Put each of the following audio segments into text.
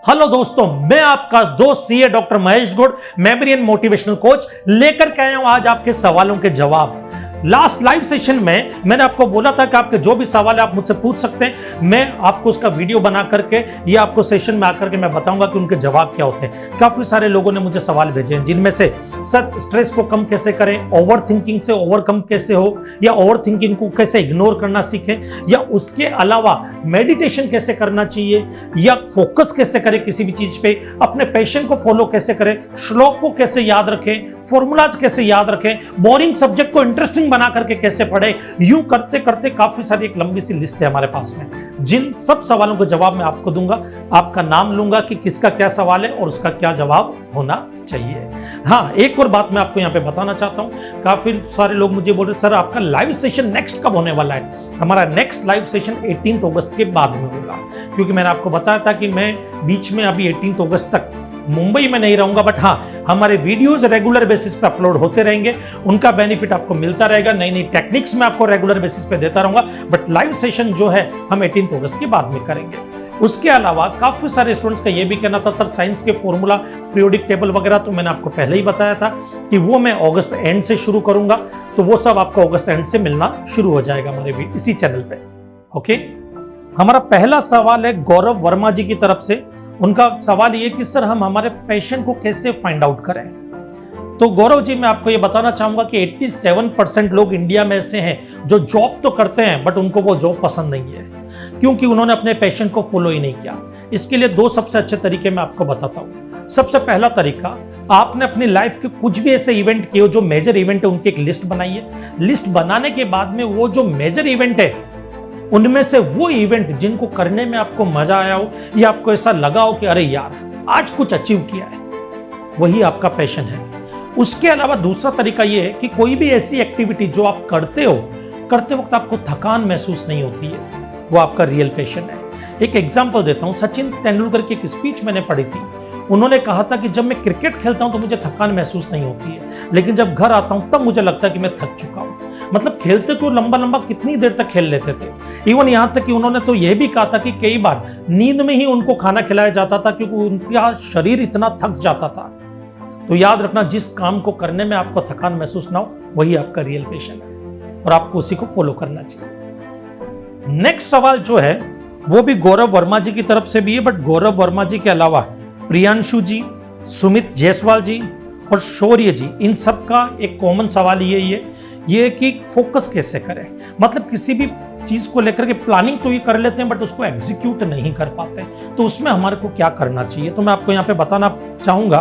Hello दोस्तों, मैं आपका दोस्त CA doctor Mahesh Gaur, memory and motivational coach लेकर के आया हूं आज आपके सवालों के जवाब। लास्ट लाइव सेशन में मैंने आपको बोला था कि आपके जो भी सवाल है आप मुझसे पूछ सकते हैं, मैं आपको उसका वीडियो बना करके ये आपको सेशन में आकर के मैं बताऊंगा कि उनके जवाब क्या होते हैं। काफी सारे लोगों ने मुझे सवाल भेजे हैं, जिनमें से सर स्ट्रेस को कम कैसे करें, ओवर थिंकिंग से ओवरकम कैसे हो, या ओवर थिंकिंग को कैसे इग्नोर करना सीखें, या उसके अलावा मेडिटेशन कैसे करना चाहिए, या फोकस कैसे करें किसी भी चीज पे, अपने पैशन को फॉलो कैसे करें, श्लोक को कैसे याद रखें, फॉर्मूलाज कैसे याद रखें, बोरिंग सब्जेक्ट को इंटरेस्टिंग बना करके कैसे पढ़े। यूं करते करते काफी सारी एक लंबी सी लिस्ट है हमारे पास में, जिन सब सवालों के जवाब मैं आपको दूंगा। आपका नाम लूंगा कि किसका क्या सवाल है और उसका क्या जवाब होना चाहिए। हाँ, एक और बात मैं आपको यहाँ पे बताना चाहता हूँ। काफी सारे लोग मुझे बोल रहे सर आपका लाइव सेशन नेक्स्ट कब होने वाला है। हमारा नेक्स्ट लाइव सेशन 18 अगस्त के बाद में होगा, क्योंकि मैंने आपको बताया था कि मैं बीच में अभी 18 अगस्त तक मुंबई में नहीं रहूंगा, बट हाँ हमारे वीडियोस रेगुलर बेसिस पे अपलोड होते रहेंगे, उनका बेनिफिट आपको मिलता रहेगा। नई नई टेक्निक्स मैं आपको रेगुलर बेसिस पे देता रहूंगा, बट लाइव सेशन जो है हम 18 अगस्त के बाद में करेंगे। उसके अलावा काफी सारे स्टूडेंट्स का ये भी कहना था सर साइंस के फॉर्मूला, पीरियोडिक टेबल वगैरह, तो मैंने आपको पहले ही बताया था कि वो मैं अगस्त एंड से शुरू करूंगा, तो वो सब आपको अगस्त एंड से मिलना शुरू हो जाएगा हमारे इसी चैनल पे। ओके, हमारा पहला सवाल है गौरव वर्मा जी की तरफ से। उनका सवाल ये कि सर हम हमारे पैशन को कैसे फाइंड आउट करें। तो गौरव जी, मैं आपको ये बताना चाहूंगा कि 87% लोग इंडिया में ऐसे हैं जो जॉब तो करते हैं बट उनको वो जॉब पसंद नहीं है, क्योंकि उन्होंने अपने पैशन को फॉलो ही नहीं किया। इसके लिए दो सबसे अच्छे तरीके मैं आपको बताता हूं। सबसे पहला तरीका, आपने अपनी लाइफ के कुछ भी ऐसे इवेंट किए जो मेजर इवेंट है उनकी एक लिस्ट बनाइए। लिस्ट बनाने के बाद में वो जो मेजर इवेंट है उनमें से वो इवेंट जिनको करने में आपको मजा आया हो, या आपको ऐसा लगा हो कि अरे यार आज कुछ अचीव किया है, वही आपका पैशन है। उसके अलावा दूसरा तरीका ये है कि कोई भी ऐसी एक्टिविटी जो आप करते हो, करते वक्त आपको थकान महसूस नहीं होती है, वो आपका रियल पैशन है। एक एग्जांपल देता हूं, सचिन तेंदुलकर की एक स्पीच मैंने पढ़ी थी। उन्होंने कहा था कि जब मैं क्रिकेट खेलता हूं तो मुझे थकान महसूस नहीं होती है, लेकिन जब घर आता हूं तब मुझे लगता है कि मैं थक चुका हूं। मतलब खेलते तो लंबा लंबा कितनी देर तक खेल लेते थे। इवन यहां तक कि उन्होंने तो यह भी कहा था कि कई बार नींद में ही उनको खाना खिलाया जाता था, क्योंकि उनका शरीर इतना थक जाता था। तो याद रखना, जिस काम को करने में आपको थकान महसूस ना हो वही आपका रियल पैशन है, और आपको उसी को फॉलो करना चाहिए। नेक्स्ट सवाल जो है वो भी गौरव वर्मा जी की तरफ से भी है, बट गौरव वर्मा जी के अलावा प्रियांशु जी, सुमित जायसवाल जी और शौर्य जी, इन सब का एक कॉमन सवाल ये कि फोकस कैसे करें। मतलब किसी भी चीज को लेकर के प्लानिंग तो ये कर लेते हैं बट उसको एग्जीक्यूट नहीं कर पाते, तो उसमें हमारे को क्या करना चाहिए। तो मैं आपको यहाँ पे बताना चाहूंगा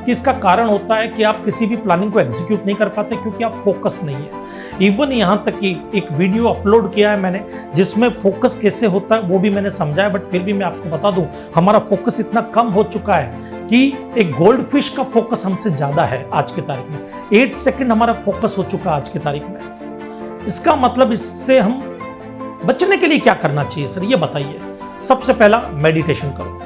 कि इसका कारण होता है कि आप किसी भी प्लानिंग को एग्जीक्यूट नहीं कर पाते क्योंकि आप फोकस नहीं है। इवन यहाँ तक कि एक वीडियो अपलोड किया है मैंने जिसमें फोकस कैसे होता है वो भी मैंने समझाया, बट फिर भी मैं आपको बता दूं हमारा फोकस इतना कम हो चुका है कि एक गोल्ड फिश का फोकस हमसे ज्यादा है आज की तारीख में। 8 सेकेंड हमारा फोकस हो चुका है आज की तारीख में। इसका मतलब इससे हम बचने के लिए क्या करना चाहिए सर, ये बताइए। सबसे पहला, मेडिटेशन करो।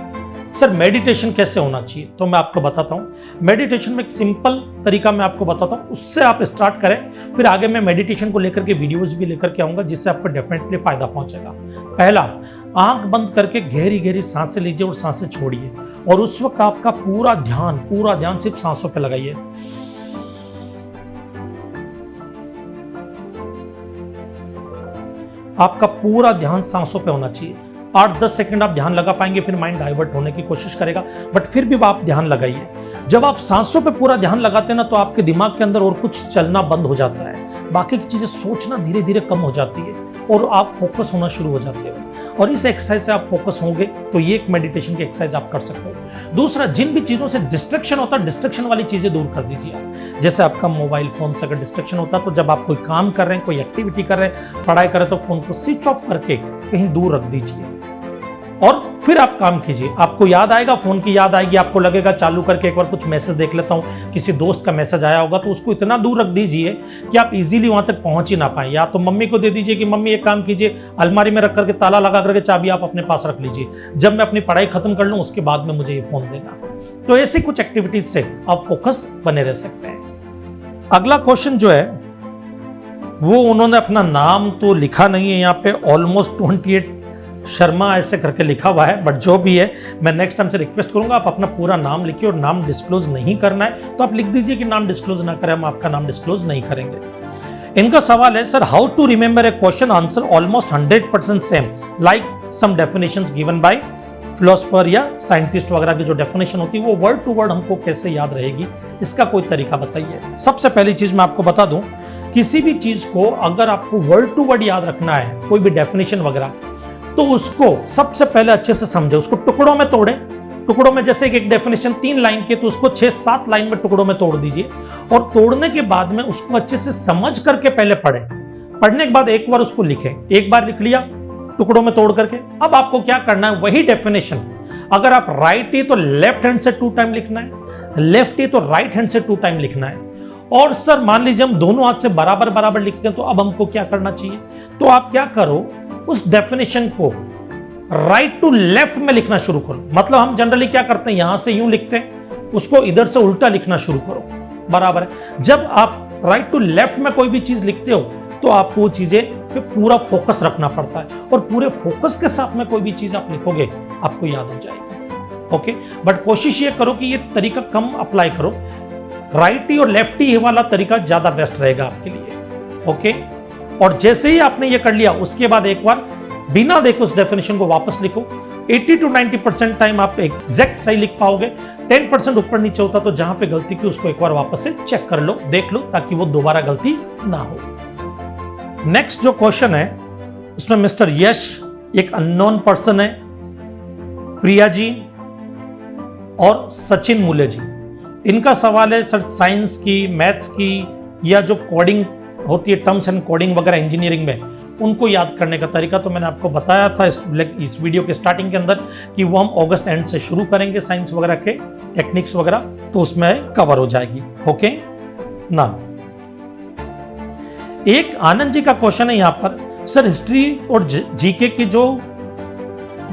सर मेडिटेशन कैसे होना चाहिए, तो मैं आपको बताता हूं। मेडिटेशन में एक सिंपल तरीका मैं आपको बताता हूं, उससे आप स्टार्ट करें, फिर आगे मैं मेडिटेशन को लेकर के वीडियोस भी लेकर के आऊंगा जिससे आपको डेफिनेटली फायदा पहुंचेगा। पहला, आंख बंद करके गहरी गहरी सांसें लीजिए और सांसें छोड़िए, और उस वक्त आपका पूरा ध्यान सिर्फ सांसों पर लगाइए। आपका पूरा ध्यान सांसों पे होना चाहिए। 8-10 सेकंड आप ध्यान लगा पाएंगे, फिर माइंड डाइवर्ट होने की कोशिश करेगा, बट फिर भी आप ध्यान लगाइए। जब आप सांसों पे पूरा ध्यान लगाते हैं ना, तो आपके दिमाग के अंदर और कुछ चलना बंद हो जाता है, बाकी की चीजें सोचना धीरे धीरे कम हो जाती है और आप फोकस होना शुरू हो जाते हो। और इस एक्सरसाइज से आप फोकस होंगे तो ये एक मेडिटेशन की एक्सरसाइज आप कर सकते हो। दूसरा, जिन भी चीजों से डिस्ट्रैक्शन होता है, डिस्ट्रैक्शन वाली चीजें दूर कर दीजिए आप। जैसे आपका मोबाइल फोन से अगर डिस्ट्रैक्शन होता है तो जब आप कोई काम कर रहे हैं, कोई एक्टिविटी कर रहे हैं, पढ़ाई कर रहे हैं, तो फोन को स्विच ऑफ करके कहीं दूर रख दीजिए और फिर आप काम कीजिए। आपको याद आएगा, फोन की याद आएगी, आपको लगेगा चालू करके एक बार कुछ मैसेज देख लेता हूं, किसी दोस्त का मैसेज आया होगा, तो उसको इतना दूर रख दीजिए कि आप इजीली वहां तक पहुंच ही ना पाए। या तो मम्मी को दे दीजिए कि मम्मी एक काम कीजिए, अलमारी में रख करके ताला लगा करके चाबी आप अपने पास रख लीजिए, जब मैं अपनी पढ़ाई खत्म कर लूं उसके बाद में मुझे ये फोन देना। तो ऐसी कुछ एक्टिविटीज से आप फोकस बने रह सकते हैं। अगला क्वेश्चन जो है वो उन्होंने अपना नाम तो लिखा नहीं है यहाँ पे, ऑलमोस्ट 28 शर्मा ऐसे करके लिखा हुआ है, बट जो भी है मैं नेक्स्ट टाइम से रिक्वेस्ट करूंगा आप अपना पूरा नाम लिखिए और नाम डिस्क्लोज नहीं करना है तो आप लिख दीजिए कि नाम डिस्क्लोज ना करें, हम आपका नाम डिस्क्लोज नहीं करेंगे। इनका सवाल है sir, how to remember a question answer almost 100% same like some definitions given by philosopher या साइंटिस्ट वगैरह की जो डेफिनेशन होती है वो वर्ड टू वर्ड हमको कैसे याद रहेगी, इसका कोई तरीका बताइए। सबसे पहली चीज मैं आपको बता दूं, किसी भी चीज को अगर आपको वर्ड टू वर्ड याद रखना है, कोई भी डेफिनेशन वगैरह, तो उसको सबसे पहले अच्छे से समझे, उसको टुकड़ों में तोड़े। टुकड़ों में जैसे एक डेफिनेशन 3 लाइन के तो उसको 6-7 लाइन में टुकड़ों में तोड़ दीजिए और तोड़ने के बाद में उसको अच्छे से समझ करके पहले पढ़े। पढ़ने के बाद एक बार उसको लिखे, एक बार लिख लिया टुकड़ों में तोड़ करके। अब आपको क्या करना है, वही डेफिनेशन अगर आप राइट है तो लेफ्ट हैंड से 2 टाइम लिखना है, लेफ्ट है तो राइट हैंड से 2 टाइम लिखना है। और सर मान लीजिए हम दोनों हाथ से बराबर बराबर लिखते हैं तो अब हमको क्या करना चाहिए, तो आप क्या करो, उस डेफिनेशन को राइट टू लेफ्ट में लिखना शुरू करो। मतलब हम जनरली क्या करते हैं, यहां से यूं लिखते हैं, उसको इधर से उल्टा लिखना शुरू करो, बराबर है। जब आप राइट टू लेफ्ट में कोई भी चीज लिखते हो तो आपको वो चीजें पे पूरा फोकस रखना पड़ता है और पूरे फोकस के साथ में कोई भी चीज आप लिखोगे आपको याद हो जाएगी। ओके, बट कोशिश ये करो कि ये तरीका कम अप्लाई करो, राइटी और लेफ्टी वाला तरीका ज्यादा बेस्ट रहेगा आपके लिए। ओके, और जैसे ही आपने ये कर लिया उसके बाद एक बार बिना देखे उस डेफिनेशन को वापस लिखो। 80 to 90% टाइम आप एग्जैक्ट सही लिख पाओगे। 10% ऊपर नीचे होता तो जहां पे गलती की उसको एक बार वापस से चेक कर लो, देख लो, ताकि वो दोबारा गलती ना हो। नेक्स्ट जो क्वेश्चन है उसमें मिस्टर यश, एक अननोन पर्सन है, प्रिया जी और सचिन मूले जी। इनका सवाल है सर, साइंस की, मैथ्स की या जो कोडिंग होती है, टर्म्स एंड कोडिंग वगैरह इंजीनियरिंग में, उनको याद करने का तरीका। तो मैंने आपको बताया था इस वीडियो के स्टार्टिंग के अंदर कि वो हम अगस्त एंड से शुरू करेंगे, साइंस वगैरह के टेक्निक्स वगैरह, तो उसमें कवर हो जाएगी। ओके ना। एक आनंद जी का क्वेश्चन है यहां पर, सर हिस्ट्री और जीके की जो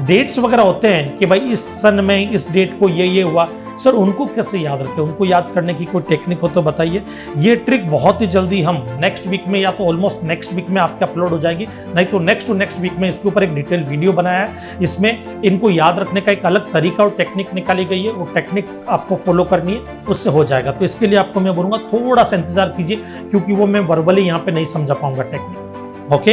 डेट्स वगैरह होते हैं कि भाई इस सन में इस डेट को ये हुआ, सर उनको कैसे याद रखें, उनको याद करने की कोई टेक्निक हो तो बताइए। ये ट्रिक बहुत ही जल्दी हम नेक्स्ट वीक में या तो ऑलमोस्ट नेक्स्ट वीक में आपके अपलोड हो जाएगी, नहीं तो नेक्स्ट टू नेक्स्ट वीक में इसके ऊपर एक डिटेल वीडियो बनाया है। इसमें इनको याद रखने का एक अलग तरीका और टेक्निक निकाली गई है, वो टेक्निक आपको फॉलो करनी है, उससे हो जाएगा। तो इसके लिए आपको मैं बोलूँगा थोड़ा सा इंतजार कीजिए, क्योंकि वो मैं वर्बली यहाँ पे नहीं समझा पाऊंगा टेक्निक। ओके,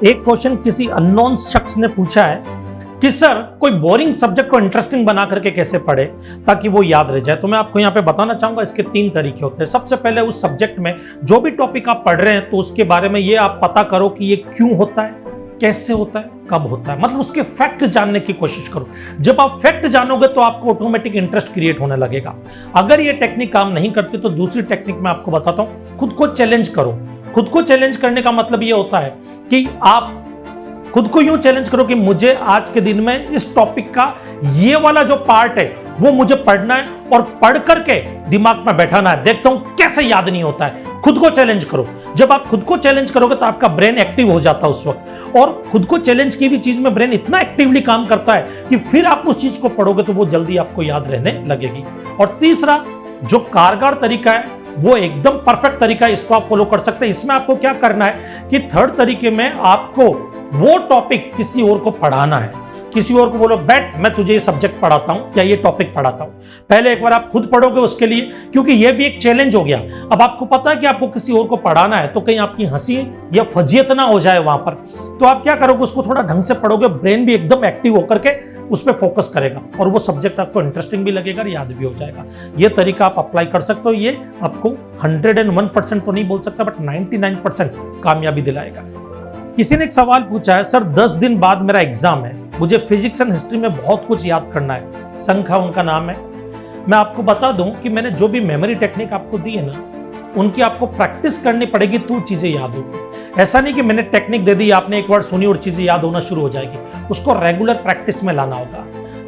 एक क्वेश्चन किसी अननोन शख्स ने पूछा है कि सर कोई बोरिंग सब्जेक्ट को इंटरेस्टिंग बना करके कैसे पढ़े ताकि वो याद रह जाए। तो मैं आपको यहाँ पे बताना चाहूंगा, इसके 3 तरीके होते हैं। सबसे पहले उस सब्जेक्ट में जो भी टॉपिक आप पढ़ रहे हैं तो उसके बारे में ये आप पता करो कि ये क्यों होता है, कैसे होता है, कब होता है, मतलब उसके फैक्ट जानने की कोशिश करो। जब आप फैक्ट जानोगे तो आपको ऑटोमेटिक इंटरेस्ट क्रिएट होने लगेगा। अगर ये टेक्निक काम नहीं करती तो दूसरी टेक्निक मैं आपको बताता हूं, खुद को चैलेंज करो। खुद को चैलेंज करने का मतलब ये होता है कि आप खुद को यूं चैलेंज करो कि मुझे आज के दिन में इस टॉपिक का ये वाला जो पार्ट है वो मुझे पढ़ना है और पढ़ करके दिमाग में बैठाना है, देखता हूं कैसे याद नहीं होता है। खुद को चैलेंज करो। जब आप खुद को चैलेंज करोगे तो आपका ब्रेन एक्टिव हो जाता है उस वक्त, और खुद को चैलेंज की हुई चीज में ब्रेन इतना एक्टिवली काम करता है कि फिर आप उस चीज को पढ़ोगे तो वो जल्दी आपको याद रहने लगेगी। और तीसरा जो कारगर तरीका है वो एकदम परफेक्ट तरीका है, इसको आप फॉलो कर सकते हैं। इसमें आपको क्या करना है कि थर्ड तरीके में आपको वो टॉपिक किसी और को पढ़ाना है। किसी और को बोलो बैठ मैं तुझे ये सब्जेक्ट पढ़ाता हूं या ये टॉपिक पढ़ाता हूं। पहले एक बार आप खुद पढ़ोगे उसके लिए, क्योंकि ये भी एक चैलेंज हो गया। अब आपको पता है कि आपको किसी और को पढ़ाना है तो कहीं आपकी हंसी या फजियत ना हो जाए वहां पर, तो आप क्या करोगे, उसको थोड़ा ढंग से पढ़ोगे, ब्रेन भी एकदम एक्टिव होकर के उस पर फोकस करेगा और वो सब्जेक्ट आपको इंटरेस्टिंग भी लगेगा और याद भी हो जाएगा। ये तरीका आप अप्लाई कर सकते हो। ये आपको 101% तो नहीं बोल सकता, बट 99% कामयाबी दिलाएगा। किसी ने एक सवाल पूछा है, सर 10 दिन बाद मेरा एग्जाम है, मुझे फिजिक्स एंड हिस्ट्री में बहुत कुछ याद करना है। संख्या उनका नाम है। मैं आपको बता दूं कि मैंने जो भी मेमोरी टेक्निक आपको दी है ना, उनकी आपको प्रैक्टिस करनी पड़ेगी तो चीजें याद होगी। ऐसा नहीं कि मैंने टेक्निक दे दी, आपने एक बार सुनी और चीजें याद होना शुरू हो जाएगी। उसको रेगुलर प्रैक्टिस में लाना होगा।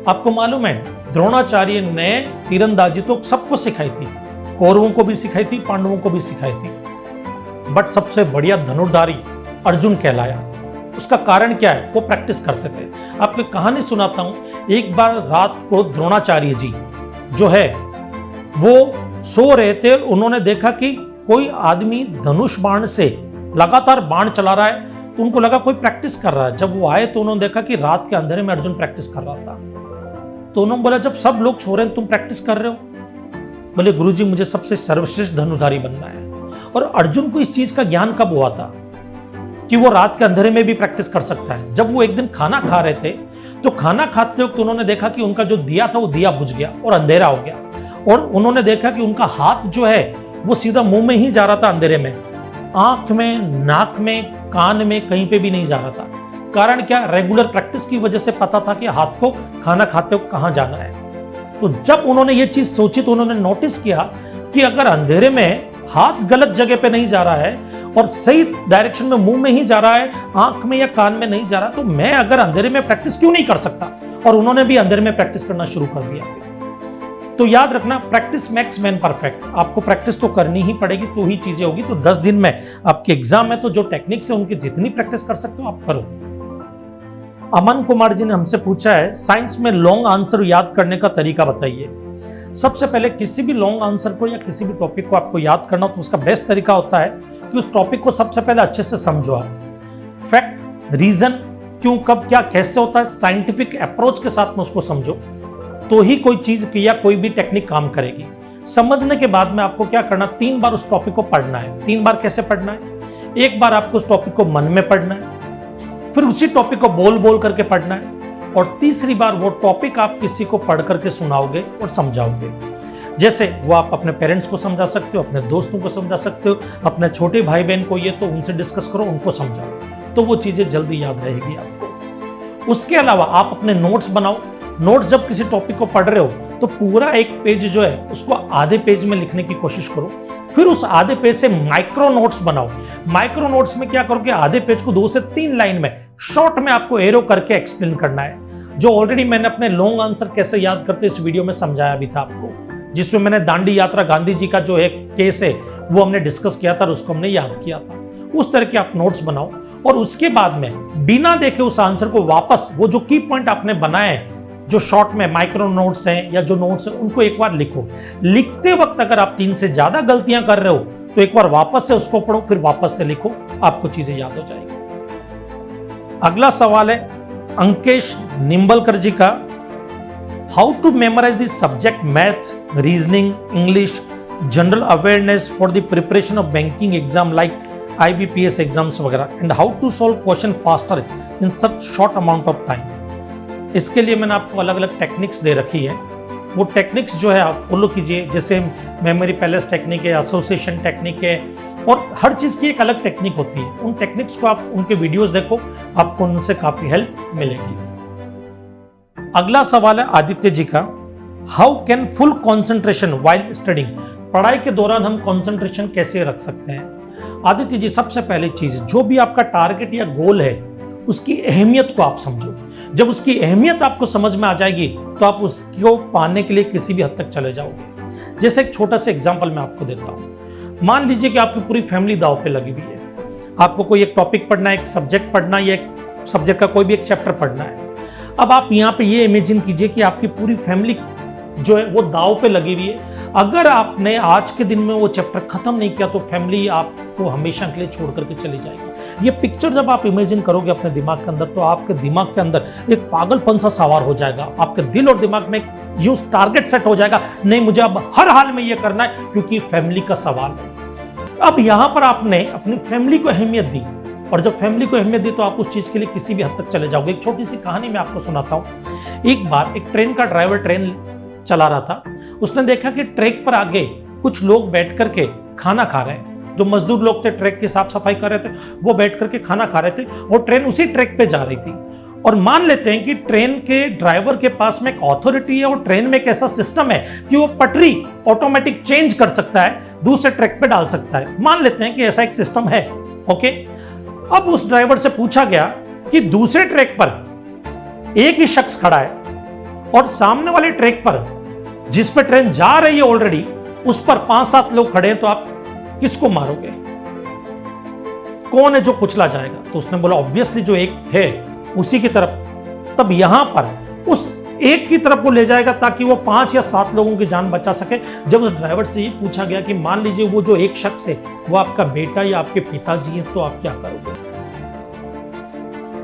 आपको मालूम है द्रोणाचार्य ने तीरंदाजी तो सबको सिखाई थी, कौरवों को भी सिखाई थी, पांडवों को भी सिखाई थी, बट सबसे बढ़िया धनुर्धारी अर्जुन कहलाया। उसका कारण क्या है, वो प्रैक्टिस करते थे। आपको कहानी सुनाता हूं। एक बार रात को द्रोणाचार्य जी जो है वो सो रहे थे, उन्होंने देखा कि कोई आदमी धनुष बाण से लगातार बाण चला रहा है, तो उनको लगा कोई प्रैक्टिस कर रहा है। जब वो आए तो उन्होंने देखा कि रात के अंधेरे में अर्जुन प्रैक्टिस कर रहा था। तो उन्होंने बोला जब सब लोग सो रहे हैं तुम प्रैक्टिस कर रहे हो? बोले गुरुजी मुझे सबसे सर्वश्रेष्ठ धनुधारी बनना है। और अर्जुन को इस चीज का ज्ञान कब हुआ था कि वो रात के अंधेरे में भी प्रैक्टिस कर सकता है? जब वो एक दिन खाना खा रहे थे तो खाना खाते वक्त उन्होंने देखा कि उनका जो दिया था वो दिया बुझ गया और अंधेरा हो गया। और उन्होंने देखा कि उनका हाथ जो है वो सीधा मुंह में ही जा रहा था अंधेरे में, आंख में, नाक में, कान में, कहीं पे भी नहीं जा रहा था। कारण क्या? रेगुलर प्रैक्टिस की वजह से पता था कि हाथ को खाना खाते वक्त कहां जाना है। तो जब उन्होंने ये चीज सोची तो उन्होंने नोटिस किया कि अगर अंधेरे में हाथ गलत जगह पे नहीं जा रहा है और सही डायरेक्शन में मुंह में ही जा रहा है, आंख में या कान में नहीं जा रहा, तो मैं अगर अंधेरे में प्रैक्टिस क्यों नहीं कर सकता? और उन्होंने भी अंधेरे में प्रैक्टिस करना शुरू कर दिया। तो याद रखना, प्रैक्टिस मेक्स मैन परफेक्ट। आपको प्रैक्टिस तो करनी ही पड़ेगी तो ही चीजें होगी। तो 10 दिन में आपके एग्जाम है तो जो टेक्निक्स है उनकी जितनी प्रैक्टिस कर सकते हो आप करो। अमन कुमार जी ने हमसे पूछा है साइंस में लॉन्ग आंसर याद करने का तरीका बताइए। सबसे पहले किसी भी लॉन्ग आंसर को या किसी भी टॉपिक को आपको याद करना हो तो उसका बेस्ट तरीका होता है कि उस टॉपिक को सबसे पहले अच्छे से समझो आप। फैक्ट, रीजन, क्यों, कब, क्या, कैसे होता है, साइंटिफिक अप्रोच के साथ में उसको समझो, तो ही कोई चीज या कोई भी टेक्निक काम करेगी। समझने के बाद में आपको क्या करना, 3 बार उस टॉपिक को पढ़ना है। 3 बार कैसे पढ़ना है? एक बार आपको उस टॉपिक को मन में पढ़ना है, फिर उसी टॉपिक को बोल बोल करके पढ़ना है, और तीसरी बार वो टॉपिक आप किसी को पढ़ करके सुनाओगे और समझाओगे। जैसे वो आप अपने पेरेंट्स को समझा सकते हो, अपने दोस्तों को समझा सकते हो, अपने छोटे भाई बहन को, ये तो उनसे डिस्कस करो, उनको समझाओ, तो वो चीजें जल्दी याद रहेगी आपको। उसके अलावा आप अपने नोट्स बनाओ। नोट्स जब किसी टॉपिक को पढ़ रहे हो तो पूरा एक पेज जो है उसको आधे पेज में लिखने की कोशिश करो, फिर उस आधे पेज से माइक्रो नोट्स बनाओ। माइक्रो नोट्स में क्या करोगे, आधे पेज को 2 से 3 लाइन में शॉर्ट में आपको एरो करके एक्सप्लेन करना है, जो ऑलरेडी मैंने अपने लॉन्ग आंसर कैसे याद करते इस वीडियो में समझाया भी था आपको, जिसमें मैंने दांडी यात्रा गांधी जी का जो एक केस है वो हमने डिस्कस किया था और उसको हमने याद किया था। उस तरह के आप नोट्स बनाओ और उसके बाद में बिना देखे उस आंसर को वापस, वो जो की पॉइंट आपने बनाए जो शॉर्ट में माइक्रो नोट्स हैं या जो नोट्स हैं उनको एक बार लिखो। लिखते वक्त अगर आप 3 से ज्यादा गलतियां कर रहे हो तो एक बार वापस से उसको पढ़ो, फिर वापस से लिखो, आपको चीजें याद हो जाएगी। अगला सवाल है अंकेश निंबलकर जी का, how to memorise this subject maths, reasoning, English, general awareness for the preparation of banking exam like IBPS exams वगैरह, and how to solve question faster in such short amount of time. इसके लिए मैंने आपको अलग अलग techniques दे रखी है। वो टेक्निक्स जो है आप फॉलो कीजिए, जैसे मेमोरी पैलेस टेक्निक है, एसोसिएशन टेक्निक है, और हर चीज़ की एक अलग टेक्निक होती है। उन टेक्निक्स को आप उनके वीडियोस देखो, आपको उनसे काफ़ी हेल्प मिलेगी। अगला सवाल है आदित्य जी का, how can full concentration while studying, पढ़ाई के दौरान हम कॉन्सेंट्रेशन कैसे रख सकते हैं? आदित्य जी, सबसे पहली चीज़, जो भी आपका टारगेट या गोल है उसकी अहमियत को आप समझो। जब उसकी अहमियत आपको समझ में आ जाएगी तो आप उसको पाने के लिए किसी भी हद तक चले जाओगे। जैसे एक छोटा सा एग्जांपल मैं आपको देता हूँ। मान लीजिए कि आपकी पूरी फैमिली दांव पे लगी हुई है, आपको कोई एक टॉपिक पढ़ना है, एक सब्जेक्ट पढ़ना है, या एक सब्जेक्ट का कोई भी एक चैप्टर पढ़ना है। अब आप यहाँ पे ये इमेजिन कीजिए कि आपकी पूरी फैमिली जो है वो दाव पे लगी हुई है। अगर आपने आज के दिन में वो चैप्टर खत्म नहीं किया तो फैमिली आपको हमेशा के लिए छोड़ करके चली जाएगी। ये पिक्चर जब आप इमेजिन करोगे अपने दिमाग के अंदर तो आपके दिमाग के अंदर एक पागलपन सा सवार हो जाएगा। आपके दिल और दिमाग में यूं टारगेट सेट हो जाएगा, नहीं मुझे अब हर हाल में ये करना है क्योंकि फैमिली का सवाल है। अब यहां पर आपने अपनी फैमिली को अहमियत दी, और जब फैमिली को अहमियत दी तो आप उस चीज के लिए किसी भी हद तक चले जाओगे। एक छोटी सी कहानी मैं आपको सुनाता हूँ। एक बार एक ट्रेन का ड्राइवर ट्रेन चला रहा था। उसने देखा कि ट्रैक पर आगे कुछ लोग बैठ करके खाना खा रहे हैं। जो मजदूर लोग थे, ट्रैक की साफ सफाई कर रहे थे, वो बैठ करके खाना खा रहे थे और ट्रेन उसी ट्रैक पे जा रही थी। और मान लेते हैं कि ट्रेन के ड्राइवर के पास में एक अथॉरिटी है और ट्रेन में एक ऐसा सिस्टम है कि वो पटरी ऑटोमेटिक चेंज कर सकता है, दूसरे ट्रैक पे डाल सकता है। मान लेते हैं कि ऐसा एक सिस्टम है। ओके, अब उस ड्राइवर से पूछा गया कि दूसरे ट्रैक पर एक ही शख्स खड़ा है और सामने वाले ट्रैक पर जिस पर ट्रेन जा रही है ऑलरेडी उस पर 5-7 लोग खड़े हैं, तो आप किसको मारोगे? कौन है जो कुचला जाएगा? तो उसने बोला ऑब्वियसली जो एक है उसी की तरफ। तब यहां पर उस एक की तरफ वो ले जाएगा ताकि वो 5 या 7 लोगों की जान बचा सके। जब उस ड्राइवर से ये पूछा गया कि मान लीजिए वो जो एक शख्स है वो आपका बेटा या आपके पिताजी है, तो आप क्या करोगे?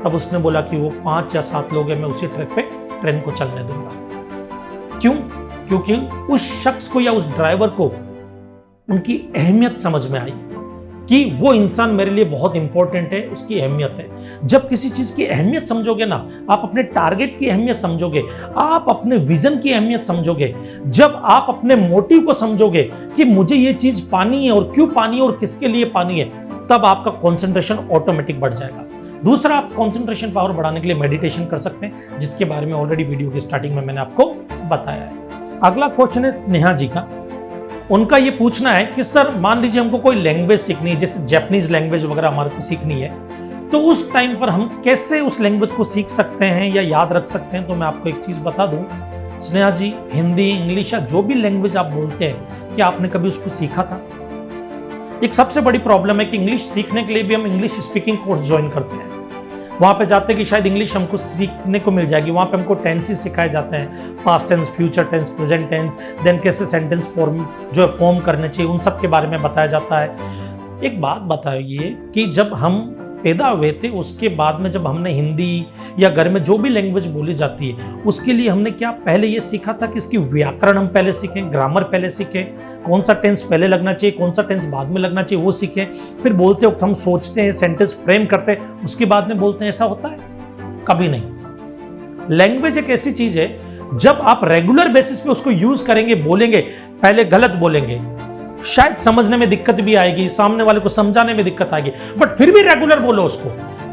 तब उसने बोला कि वो 5 या 7 लोग हैं, मैं उसी ट्रैक पे ट्रेन को चलने दूंगा। क्यों? क्योंकि उस शख्स को या उस ड्राइवर को उनकी अहमियत समझ में आई कि वो इंसान मेरे लिए बहुत इंपॉर्टेंट है, उसकी अहमियत है। जब किसी चीज की अहमियत समझोगे ना, आप अपने टारगेट की अहमियत समझोगे, आप अपने विजन की अहमियत समझोगे, जब आप अपने मोटिव को समझोगे कि मुझे ये चीज पानी है और क्यों पानी है और किसके लिए पानी है, तब आपका कंसंट्रेशन ऑटोमेटिक बढ़ जाएगा। दूसरा, आप कंसंट्रेशन पावर बढ़ाने के लिए मेडिटेशन कर सकते हैं, जिसके बारे में ऑलरेडी वीडियो की स्टार्टिंग में मैंने आपको बताया है। अगला क्वेश्चन है स्नेहा जी का। उनका ये पूछना है कि सर मान लीजिए हमको कोई लैंग्वेज सीखनी है, जैसे जापानीज लैंग्वेज वगैरह हमारे को सीखनी है, तो उस टाइम पर हम कैसे उस लैंग्वेज को सीख सकते हैं या याद रख सकते हैं। तो मैं आपको एक चीज बता दूं स्नेहा जी, हिंदी, इंग्लिश या जो भी लैंग्वेज आप बोलते हैं, क्या आपने कभी उसको सीखा था? एक सबसे बड़ी प्रॉब्लम है कि इंग्लिश सीखने के लिए भी हम इंग्लिश स्पीकिंग कोर्स ज्वाइन करते हैं, वहां पे जाते कि शायद इंग्लिश हमको सीखने को मिल जाएगी। वहां पे हमको टेंसेस सिखाए जाते हैं, past tense, future tense, present tense, then कैसे सेंटेंस फॉर्म जो है फॉर्म करने चाहिए, उन सब के बारे में बताया जाता है। एक बात बताइए कि जब हम पैदा हुए थे उसके बाद में जब हमने हिंदी या घर में जो भी लैंग्वेज बोली जाती है, उसके लिए हमने क्या पहले ये सीखा था कि इसकी व्याकरण हम पहले सीखें, ग्रामर पहले सीखें, कौन सा टेंस पहले लगना चाहिए, कौन सा टेंस बाद में लगना चाहिए, वो सीखें। फिर बोलते वक्त हम सोचते हैं, सेंटेंस फ्रेम करते हैं, उसके बाद में बोलते हैं, ऐसा होता है? कभी नहीं। लैंग्वेज एक ऐसी चीज है, जब आप रेगुलर बेसिस पे उसको यूज करेंगे, बोलेंगे, पहले गलत बोलेंगे, शायद समझने में दिक्कत भी आएगी, सामने वाले को समझाने में दिक्कत आएगी, बट फिर भी रेगुलर बोलो उसको,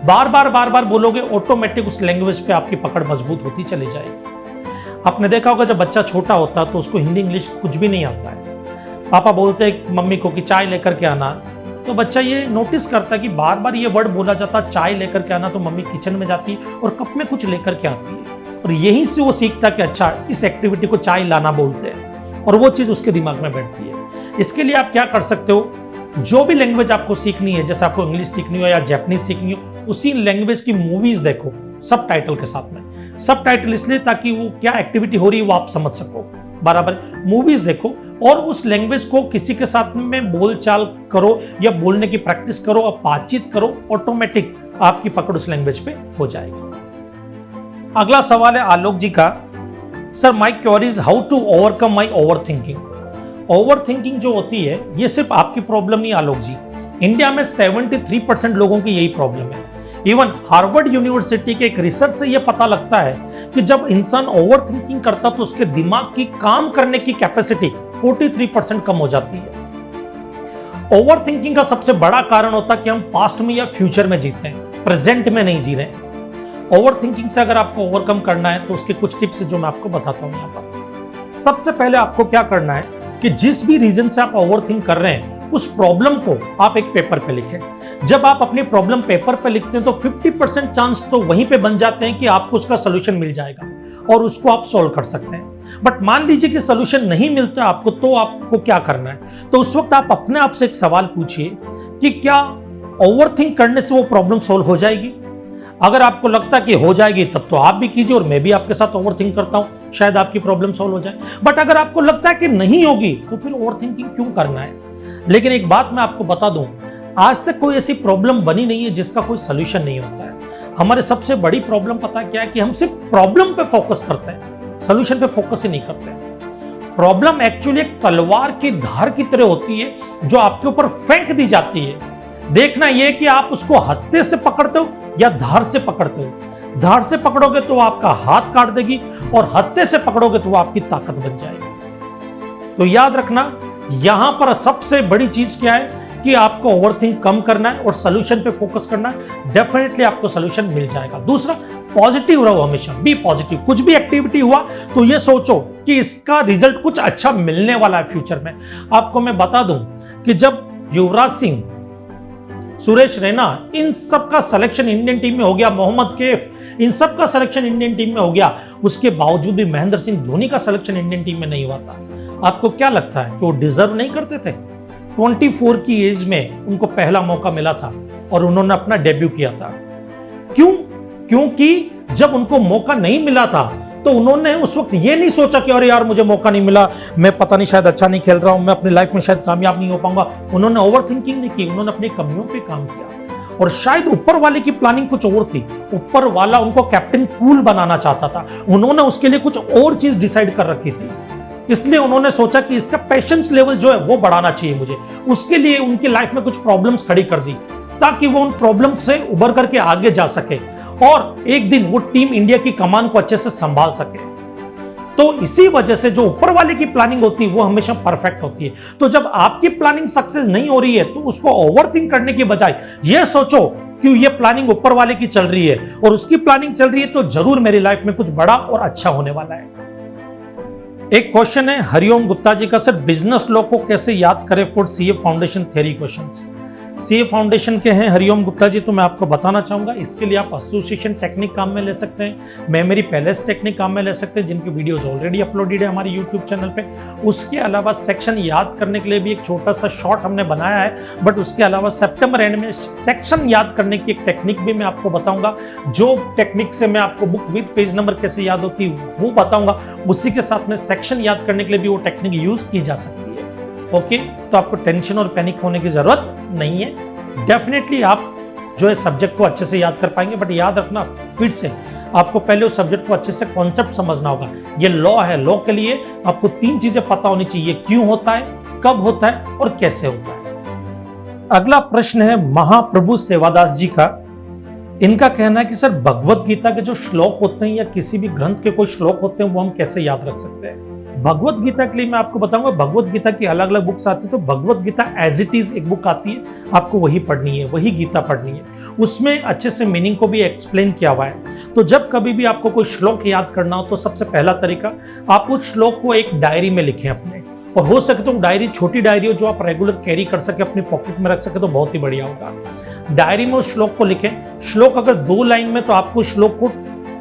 बार बार बोलोगे, ऑटोमेटिक उस लैंग्वेज पे आपकी पकड़ मजबूत होती चली जाएगी। आपने देखा होगा जब बच्चा छोटा होता है तो उसको हिंदी इंग्लिश कुछ भी नहीं आता है। पापा बोलते हैं मम्मी को कि चाय लेकर के आना, तो बच्चा ये नोटिस करता है कि बार बार ये वर्ड बोला जाता, चाय लेकर के आना, तो मम्मी किचन में जाती और कप में कुछ लेकर के आती है, और यहीं से वो सीखता कि अच्छा इस एक्टिविटी को चाय लाना बोलते हैं, और वो चीज उसके दिमाग में बैठती है। इसके लिए आप क्या कर सकते हो, जो भी लैंग्वेज आपको सीखनी है, जैसे आपको इंग्लिश सीखनी हो या जापानीज सीखनी हो, उसी लैंग्वेज की मूवीज देखो सब टाइटल के साथ में। सब टाइटल इसलिए ताकि वो क्या एक्टिविटी हो रही है वो आप समझ सको, बराबर मूवीज देखो और उस लैंग्वेज को किसी के साथ में बोलचाल करो या बोलने की प्रैक्टिस करो, अब बातचीत करो, ऑटोमेटिक आपकी पकड़ उस लैंग्वेज पे हो जाएगी। अगला सवाल है आलोक जी का। Sir my query is how to overcome my over thinking. Over thinking जो होती है ये सिर्फ आपकी प्रॉब्लम नहीं आलोक जी, इंडिया में 73% लोगों की यही प्रॉब्लम है। इवन हार्वर्ड यूनिवर्सिटी के एक रिसर्च से यह पता लगता है कि जब इंसान ओवर थिंकिंग करता तो उसके दिमाग की काम करने की कैपेसिटी 43% कम हो जाती है। ओवर थिंकिंग का सबसे बड़ा कारण होता है कि हम पास्ट में या फ्यूचर में जीते हैं, प्रेजेंट में नहीं जी रहे हैं। ओवर थिंकिंग से अगर आपको ओवरकम करना है तो उसके कुछ टिप्स जो मैं आपको बताता हूं यहाँ पर। सबसे पहले आपको क्या करना है कि जिस भी रीजन से आप ओवर थिंक कर रहे हैं उस प्रॉब्लम को आप एक पेपर पे लिखें। जब आप अपनी प्रॉब्लम पेपर पे लिखते हैं तो 50% चांस तो वहीं पे बन जाते हैं कि आपको उसका सोल्यूशन मिल जाएगा और उसको आप सॉल्व कर सकते हैं। बट मान लीजिए कि सोल्यूशन नहीं मिलता आपको, तो आपको क्या करना है? तो उस वक्त आप अपने आप से एक सवाल पूछिए कि क्या ओवर थिंक करने से वो प्रॉब्लम सॉल्व हो जाएगी? अगर आपको लगता है कि हो जाएगी तब तो आप भी कीजिए और मैं भी आपके साथ ओवर थिंक करता हूं, शायद आपकी प्रॉब्लम सॉल्व हो जाए। बट अगर आपको लगता है कि नहीं होगी तो फिर ओवर थिंकिंग क्यों करना है? लेकिन एक बात मैं आपको बता दूं, आज तक कोई ऐसी प्रॉब्लम बनी नहीं है जिसका कोई सोल्यूशन नहीं होता है। हमारे सबसे बड़ी प्रॉब्लम पता क्या है कि हम सिर्फ प्रॉब्लम पे फोकस करते हैं, सोल्यूशन पे फोकस ही नहीं करते। प्रॉब्लम एक्चुअली एक तलवार की धार की तरह होती है जो आपके ऊपर फेंक दी जाती है। देखना यह कि आप उसको हत्थे से पकड़ते हो या धार से पकड़ते हो। धार से पकड़ोगे तो आपका हाथ काट देगी और हत्थे से पकड़ोगे तो वो आपकी ताकत बन जाएगी। तो याद रखना, यहां पर सबसे बड़ी चीज क्या है कि आपको ओवरथिंक कम करना है और सोल्यूशन पे फोकस करना है। डेफिनेटली आपको सोल्यूशन मिल जाएगा। दूसरा, पॉजिटिव रहो, हमेशा बी पॉजिटिव। कुछ भी एक्टिविटी हुआ तो ये सोचो कि इसका रिजल्ट कुछ अच्छा मिलने वाला है फ्यूचर में। आपको मैं बता दूं कि जब युवराज सिंह, सुरेश रैना, इन सब का सिलेक्शन इंडियन टीम में हो गया, मोहम्मद कैफ, इन सब का सिलेक्शन इंडियन टीम में हो गया, उसके बावजूद भी महेंद्र सिंह धोनी का सिलेक्शन इंडियन टीम में नहीं हुआ था। आपको क्या लगता है कि वो डिजर्व नहीं करते थे? 24 की एज में उनको पहला मौका मिला था और उन्होंने अपना डेब्यू किया था। क्यों? क्योंकि जब उनको मौका नहीं मिला था तो उन्होंने उस वक्त ये नहीं सोचा कि अरे यार मुझे मौका नहीं मिला, मैं पता नहीं शायद अच्छा नहीं खेल रहा हूं, मैं अपनी लाइफ में शायद कामयाब नहीं हो पाऊंगा। उन्होंने ओवर थिंकिंग नहीं की, उन्होंने अपनी कमियों पे काम किया और शायद ऊपर वाले की प्लानिंग कुछ और थी। ऊपर वाला उनको कैप्टन कूल बनाना चाहता था, उन्होंने उसके लिए कुछ और चीज डिसाइड कर रखी थी। इसलिए उन्होंने सोचा कि इसका पेशेंस लेवल जो है वो बढ़ाना चाहिए मुझे। उसके लिए उनकी लाइफ में कुछ प्रॉब्लम्स खड़ी कर दी ताकि वो उन प्रॉब्लम से उबर करके आगे जा सके और एक दिन वो टीम इंडिया की कमान को अच्छे से संभाल सके। तो इसी वजह से जो ऊपर वाले की प्लानिंग होती है वो हमेशा परफेक्ट होती है। तो जब आपकी प्लानिंग सक्सेस नहीं हो रही है तो उसको ओवरथिंक करने की बजाय ये सोचो कि ये प्लानिंग ऊपर वाले की चल रही है और उसकी प्लानिंग चल रही है तो जरूर मेरी लाइफ में कुछ बड़ा और अच्छा होने वाला है। एक क्वेश्चन है हरिओम गुप्ता जी का, सर बिजनेस लॉ को कैसे याद करें for CA foundation theory questions. CA foundation के हैं हरिओम गुप्ता जी, तो मैं आपको बताना चाहूंगा इसके लिए आप एसोसिएशन टेक्निक काम में ले सकते हैं, मेमोरी पैलेस टेक्निक काम में ले सकते हैं जिनकी वीडियोस ऑलरेडी अपलोडेड है हमारे यूट्यूब चैनल पे। उसके अलावा सेक्शन याद करने के लिए भी एक छोटा सा शॉर्ट हमने बनाया है, बट उसके अलावा सितंबर एंड में सेक्शन याद करने की एक टेक्निक भी मैं आपको बताऊंगा। जो टेक्निक से मैं आपको बुक विद पेज नंबर कैसे याद होती है वो बताऊंगा, उसी के साथ में सेक्शन याद करने के लिए भी वो टेक्निक यूज की जा सकती है। ओके, तो आपको टेंशन और पैनिक होने की जरूरत नहीं है। डेफिनेटली आप जो है सब्जेक्ट को अच्छे से याद कर पाएंगे, बट याद रखना फिर से आपको पहले उस सब्जेक्ट को अच्छे से कॉन्सेप्ट समझना होगा। ये लॉ है, लॉ के लिए आपको 3 चीजें पता होनी चाहिए, क्यों होता है, कब होता है और कैसे होता है। अगला प्रश्न है महाप्रभु सेवादास जी का। इनका कहना है कि सर भगवत गीता के जो श्लोक होते हैं या किसी भी ग्रंथ के कोई श्लोक होते हैं वो हम कैसे याद रख सकते हैं। भगवत गीता के लिए मैं आपको बताऊंगा, भगवत गीता की अलग अलग बुक्स आती है, तो Bhagavad Gita as it is एक बुक आती है, आपको वही पढ़नी है, वही गीता पढ़नी है। उसमें अच्छे से मीनिंग को भी एक्सप्लेन किया हुआ है। तो जब कभी भी आपको कोई श्लोक याद करना हो तो सबसे पहला तरीका आप उस श्लोक को एक डायरी में लिखें अपने, और हो सके तो डायरी छोटी डायरी हो जो आप रेगुलर कैरी कर सके, अपनी पॉकेट में रख सके तो बहुत ही बढ़िया होगा। डायरी में उस श्लोक को लिखें। श्लोक अगर 2 लाइन में तो आपको श्लोक को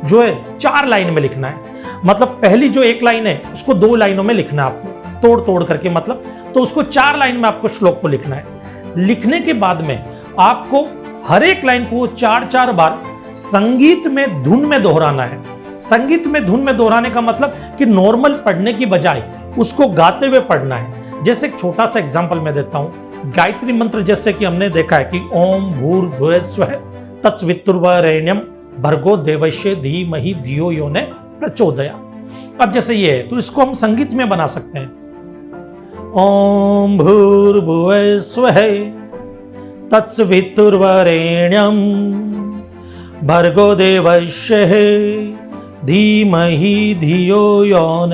जो है 4 लाइन में लिखना है। मतलब पहली जो 1 लाइन है उसको 2 लाइनों में लिखना है आपको, तोड़ तोड़ करके, मतलब तो उसको 4 लाइन में आपको श्लोक को लिखना है। लिखने के बाद में आपको हर एक लाइन को 4-4 बार संगीत में धुन में दोहराना है। संगीत में धुन में दोहराने का मतलब कि नॉर्मल पढ़ने की बजाय उसको गाते हुए पढ़ना है। जैसे एक छोटा सा एग्जांपल मैं देता हूं, गायत्री मंत्र जैसे कि हमने देखा है कि ओम भूर्भुवः स्वः तत्सवितुर्वरेण्यं भर्गो देवस्य धीमहि धियो यो न प्रचोदयात्। अब जैसे ये है तो इसको हम संगीत में बना सकते हैं। ओम भूर्भुवः स्वः तत्सवितुर्वरेण्यं भर्गो देवस्य धीमहि धियो यो न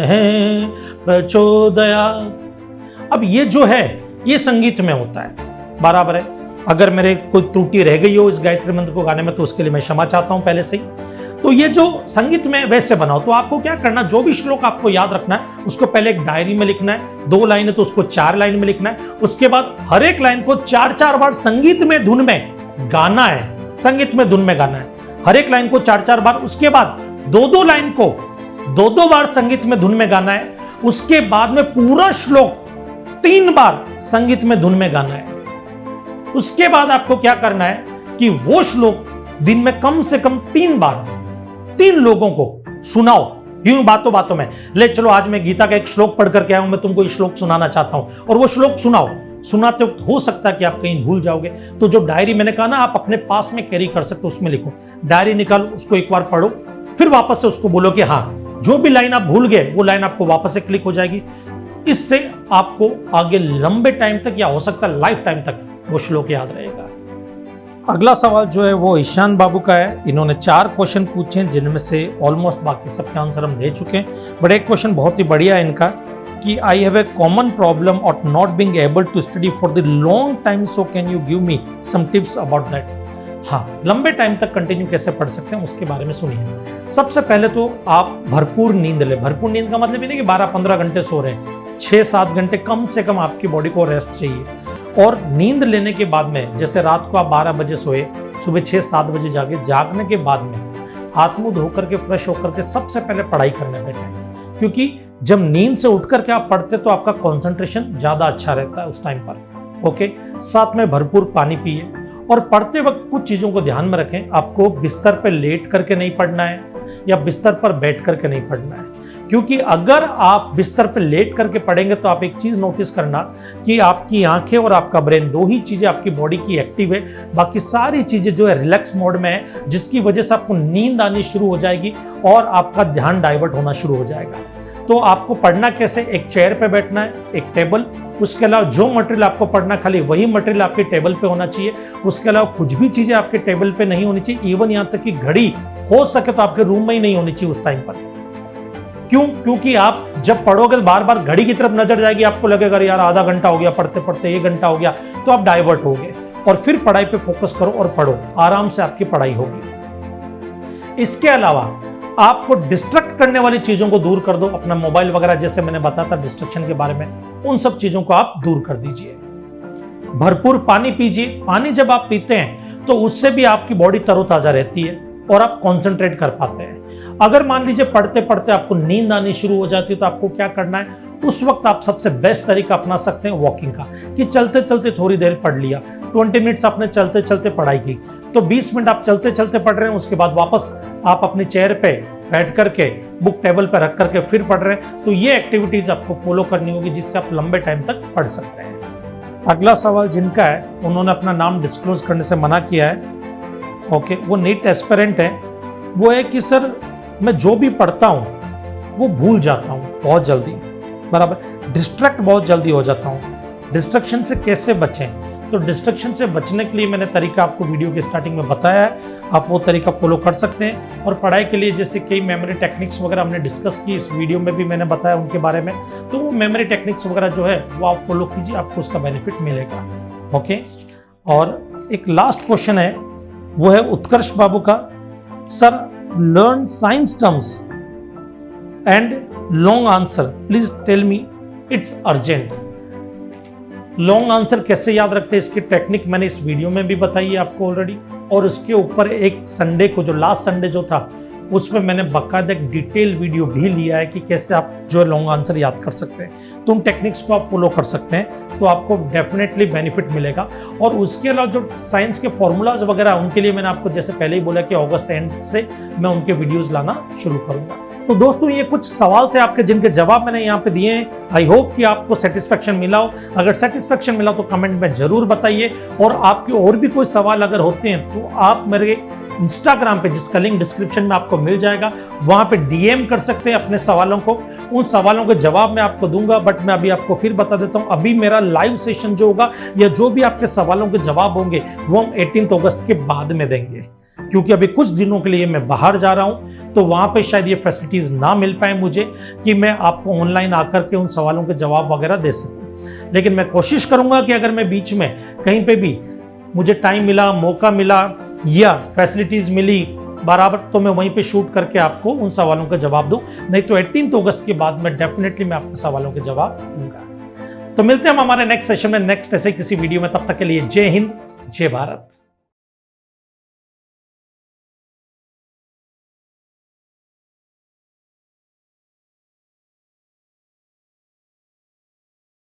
प्रचोदयात्। अब ये जो है ये संगीत में होता है, बराबर है। अगर मेरे कोई त्रुटि रह गई हो इस गायत्री मंत्र को गाने में तो उसके लिए मैं क्षमा चाहता हूं पहले से ही। तो ये जो संगीत में वैसे बनाओ, तो आपको क्या करना, जो भी श्लोक आपको याद रखना है उसको पहले एक डायरी में लिखना है। 2 लाइन है तो उसको 4 लाइन में लिखना है। उसके बाद हर एक लाइन को 4-4 बार संगीत में धुन में गाना है। संगीत में धुन में गाना है हर एक लाइन को 4-4 बार। उसके बाद 2-2 लाइन को 2-2 बार संगीत में धुन में गाना है। उसके बाद में पूरा श्लोक 3 बार संगीत में धुन में गाना है। उसके बाद आपको क्या करना है कि वो श्लोक दिन में कम से कम 3 बार 3 लोगों को सुनाओ, यूं बातों बातों में। ले चलो आज मैं गीता का एक श्लोक पढ़ करके आया हूं, मैं तुमको ये श्लोक सुनाना चाहता हूं, और वो श्लोक सुनाओ। सुनाते वक्त हो सकता है कि आप कहीं भूल जाओगे, तो जो डायरी मैंने कहा ना आप अपने पास में कैरी कर सकते हो, उसमें लिखो। डायरी निकालो, उसको एक बार पढ़ो, फिर वापस से उसको बोलो कि हाँ जो भी लाइन आप भूल गए वो लाइन आपको वापस से क्लिक हो जाएगी। इससे आपको आगे लंबे टाइम तक या हो सकता है लाइफ टाइम तक वो श्लोक याद रहेगा। अगला सवाल जो है वो ईशान बाबू का है। इन्होंने 4 क्वेश्चन पूछे हैं जिनमें से ऑलमोस्ट बाकी सबके आंसर हम दे चुके हैं, बट एक क्वेश्चन बहुत ही बढ़िया है इनका कि I have a common problem of not being able to study for the long time, so can you give me some tips about that. हाँ, लंबे टाइम तक कंटिन्यू कैसे पढ़ सकते हैं उसके बारे में सुनिए। सबसे पहले तो आप भरपूर नींद ले। भरपूर नींद का मतलब ये नहीं कि 12-15 घंटे सो रहे हैं, 6-7 घंटे कम से कम आपकी बॉडी को रेस्ट चाहिए। और नींद लेने के बाद में, जैसे रात को आप 12 बजे सोए, सुबह 6-7 बजे जागे, जागने के बाद में हाथ मुंह धोकर के फ्रेश होकर के सबसे पहले पढ़ाई करने बैठे, क्योंकि जब नींद से उठ करके आप पढ़ते तो आपका कंसंट्रेशन ज्यादा अच्छा रहता है उस टाइम पर। ओके, साथ में भरपूर पानी पिए और पढ़ते वक्त कुछ चीजों को ध्यान में रखें। आपको बिस्तर पर लेट करके नहीं पढ़ना है या बिस्तर पर बैठ करके नहीं पढ़ना है। क्योंकि अगर आप बिस्तर पर लेट करके पढ़ेंगे तो आप एक चीज नोटिस करना कि आपकी आंखें और आपका ब्रेन, दो ही चीजें आपकी बॉडी की एक्टिव है, बाकी सारी चीजें जो है रिलैक्स मोड में है, जिसकी वजह से आपको नींद आनी शुरू हो जाएगी और आपका ध्यान डाइवर्ट होना शुरू हो जाएगा। तो आपको पढ़ना कैसे, एक चेयर पे बैठना है, एक टेबल, उसके अलावा जो मटेरियल आपको पढ़ना खाली वही मटेरियल आपके टेबल पे होना चाहिए, उसके अलावा कुछ भी चीजें आपके टेबल पे नहीं होनी चाहिए, इवन यहां तक कि घड़ी हो सके तो आपके रूम में ही नहीं होनी चाहिए उस टाइम पर। क्यों? क्योंकि आप जब पढ़ोगे बार बार घड़ी की तरफ नजर जाएगी, आपको लगेगा यार आधा घंटा हो गया पढ़ते पढ़ते, 1 घंटा हो गया, तो आप डाइवर्ट हो गए। और फिर पढ़ाई पे फोकस करो और पढ़ो, आराम से आपकी पढ़ाई होगी। इसके अलावा आपको डिस्ट्रैक्ट करने वाली चीजों को दूर कर दो, अपना मोबाइल वगैरह, जैसे मैंने बताया था डिस्ट्रैक्शन के बारे में, उन सब चीजों को आप दूर कर दीजिए। भरपूर पानी पीजिए। पानी जब आप पीते हैं तो उससे भी आपकी बॉडी तरोताजा रहती है और आप कंसंट्रेट कर पाते हैं। अगर मान लीजिए पढ़ते पढ़ते आपको नींद आनी शुरू हो जाती है तो आपको क्या करना है, उस वक्त आप सबसे बेस्ट तरीका अपना सकते हैं वॉकिंग का, कि चलते चलते थोड़ी देर पढ़ लिया, 20 मिनट्स आपने चलते चलते पढ़ाई की, तो 20 मिनट आप चलते चलते पढ़ रहे हैं, उसके बाद वापस आप अपनी चेयर पे बैठ करके बुक टेबल पर रख करके फिर पढ़ रहे हैं। तो ये एक्टिविटीज आपको फॉलो करनी होगी, जिससे आप लंबे टाइम तक पढ़ सकते हैं। अगला सवाल जिनका है, उन्होंने अपना नाम डिस्क्लोज करने से मना किया है। ओके, वो नीट एस्पिरेंट है। वो है कि सर मैं जो भी पढ़ता हूँ वो भूल जाता हूँ बहुत जल्दी, बराबर, डिस्ट्रैक्ट बहुत जल्दी हो जाता हूँ। डिस्ट्रैक्शन से कैसे बचें? तो डिस्ट्रैक्शन से बचने के लिए मैंने तरीका आपको वीडियो के स्टार्टिंग में बताया है, आप वो तरीका फॉलो कर सकते हैं। और पढ़ाई के लिए जैसे कई मेमोरी टेक्निक्स वगैरह हमने डिस्कस की, इस वीडियो में भी मैंने बताया उनके बारे में, तो वो मेमोरी टेक्निक्स वगैरह जो है वो आप फॉलो कीजिए, आपको उसका बेनिफिट मिलेगा। ओके, और एक लास्ट क्वेश्चन है, वो है उत्कर्ष बाबू का, sir learn science terms and long answer, please tell me, it's urgent. Long answer कैसे याद रखते हैं, इसकी टेक्निक मैंने इस वीडियो में भी बताई है आपको ऑलरेडी, और उसके ऊपर एक संडे को, जो लास्ट संडे जो था, उसमें मैंने बाकायदा एक डिटेल वीडियो भी लिया है कि कैसे आप जो है लॉन्ग आंसर याद कर सकते हैं। तो उन टेक्निक्स को आप फॉलो कर सकते हैं, तो आपको डेफिनेटली बेनिफिट मिलेगा। और उसके अलावा जो साइंस के फॉर्मूलाज वगैरह, उनके लिए मैंने आपको जैसे पहले ही बोला कि अगस्त एंड से मैं उनके वीडियोज लाना शुरू करूंगा। तो दोस्तों ये कुछ सवाल थे आपके, जिनके जवाब मैंने यहाँ पे दिए हैं। आई होप कि आपको सेटिस्फेक्शन मिला हो। अगर सेटिस्फेक्शन मिला तो कमेंट में जरूर बताइए, और आपके और भी कोई सवाल अगर होते हैं तो आप मेरे इंस्टाग्राम पे, जिसका लिंक डिस्क्रिप्शन में आपको मिल जाएगा, वहां पे डीएम कर सकते हैं अपने सवालों को। उन सवालों के जवाब मैं आपको दूंगा। बट मैं अभी आपको फिर बता देता हूं, अभी मेरा लाइव सेशन जो होगा, या जो भी आपके सवालों के जवाब होंगे, वो हम 18 अगस्त के बाद में देंगे, क्योंकि अभी कुछ दिनों के लिए मैं बाहर जा रहा हूं, तो वहां पे शायद ये फैसिलिटीज ना मिल पाए मुझे कि मैं आपको ऑनलाइन आकर के उन सवालों के जवाब वगैरह दे सकूं। लेकिन मैं कोशिश करूंगा कि अगर मैं बीच में कहीं पे भी मुझे टाइम मिला, मौका मिला या फैसिलिटीज मिली बराबर, तो मैं वहीं पे शूट करके आपको उन सवालों के जवाब दूं। नहीं तो 18 अगस्त के बाद में डेफिनेटली मैं आपको सवालों के जवाब दूंगा। तो मिलते हैं हम हमारे नेक्स्ट सेशन में, नेक्स्ट ऐसे किसी वीडियो में। तब तक के लिए जय हिंद, जय भारत।